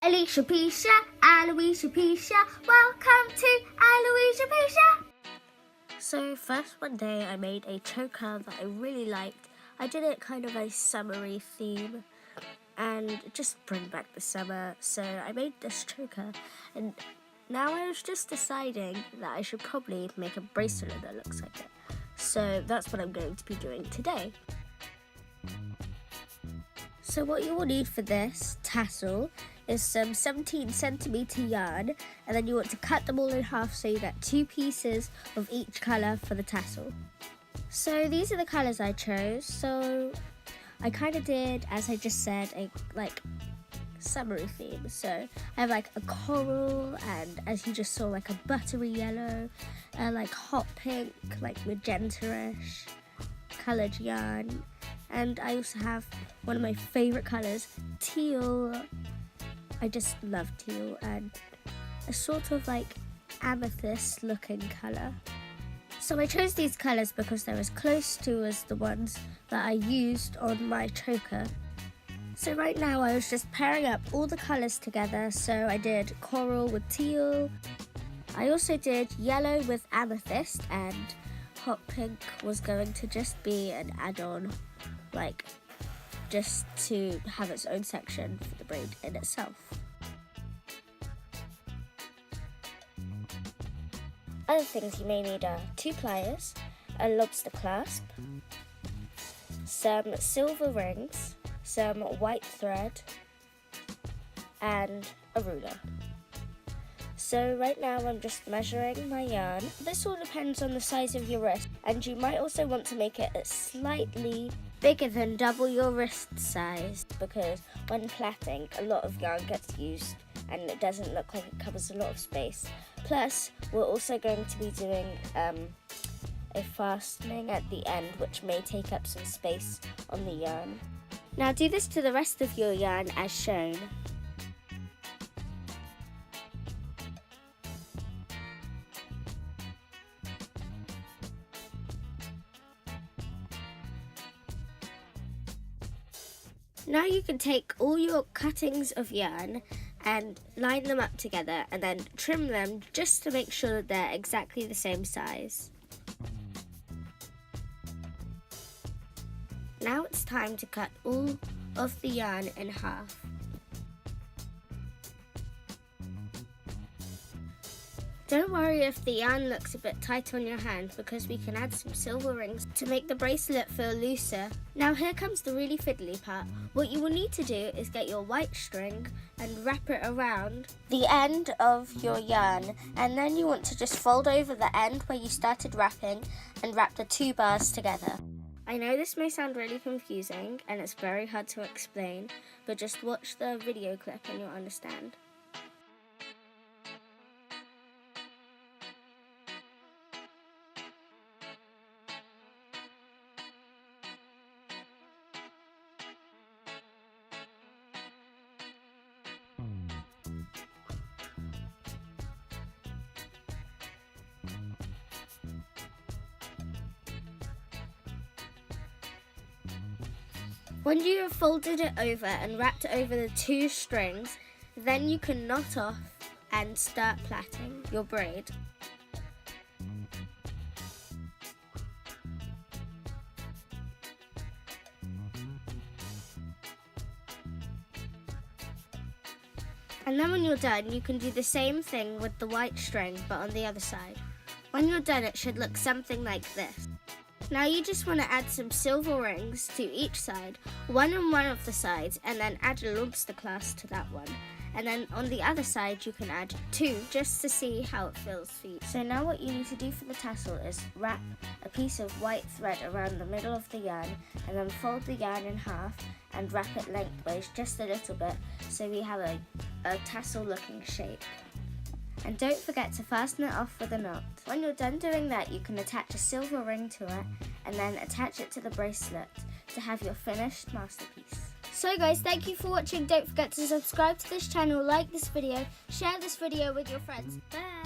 Alicia Pisha, Aloysia Pisha, welcome to Aloysia Pisha. So first one day I made a choker that I really liked. I did it kind of a summery theme and just bring back the summer. So I made this choker and now I was just deciding that I should probably make a bracelet that looks like it. So that's what I'm going to be doing today. So what you will need for this tassel is some 17cm yarn, and then you want to cut them all in half so you get 2 pieces of each colour for the tassel. So these are the colours I chose. So I kind of did, as I just said, a summery theme. So I have like a coral, and as you just saw, like a buttery yellow, like hot pink, like magenta-ish coloured yarn. And I also have one of my favourite colours, teal. I just love teal, and a sort of like amethyst looking colour. So I chose these colours because they're as close to as the ones that I used on my choker. So right now I was just pairing up all the colours together. So I did coral with teal. I also did yellow with amethyst, and hot pink was going to just be an add-on, like just to have its own section for the braid in itself. Other things you may need are 2 pliers, a lobster clasp, some silver rings, some white thread, and a ruler. So right now I'm just measuring my yarn. This all depends on the size of your wrist, and you might also want to make it slightly bigger than double your wrist size, because when plaiting a lot of yarn gets used and it doesn't look like it covers a lot of space. Plus we're also going to be doing a fastening at the end, which may take up some space on the yarn. Now do this to the rest of your yarn as shown. Now you can take all your cuttings of yarn and line them up together and then trim them just to make sure that they're exactly the same size. Now it's time to cut all of the yarn in half. Don't worry if the yarn looks a bit tight on your hand, because we can add some silver rings to make the bracelet feel looser. Now here comes the really fiddly part. What you will need to do is get your white string and wrap it around the end of your yarn, and then you want to just fold over the end where you started wrapping and wrap the 2 bars together. I know this may sound really confusing and it's very hard to explain, but just watch the video clip and you'll understand. When you have folded it over and wrapped it over the 2 strings, then you can knot off and start plaiting your braid. And then when you're done, you can do the same thing with the white string, but on the other side. When you're done, it should look something like this. Now you just want to add some silver rings to each side, one on one of the sides, and then add a lobster clasp to that one. And then on the other side you can add 2 just to see how it feels for you. So now what you need to do for the tassel is wrap a piece of white thread around the middle of the yarn, and then fold the yarn in half and wrap it lengthways just a little bit so we have a tassel looking shape. And don't forget to fasten it off with a knot. When you're done doing that, you can attach a silver ring to it and then attach it to the bracelet to have your finished masterpiece. So guys, thank you for watching. Don't forget to subscribe to this channel, like this video, share this video with your friends. Bye!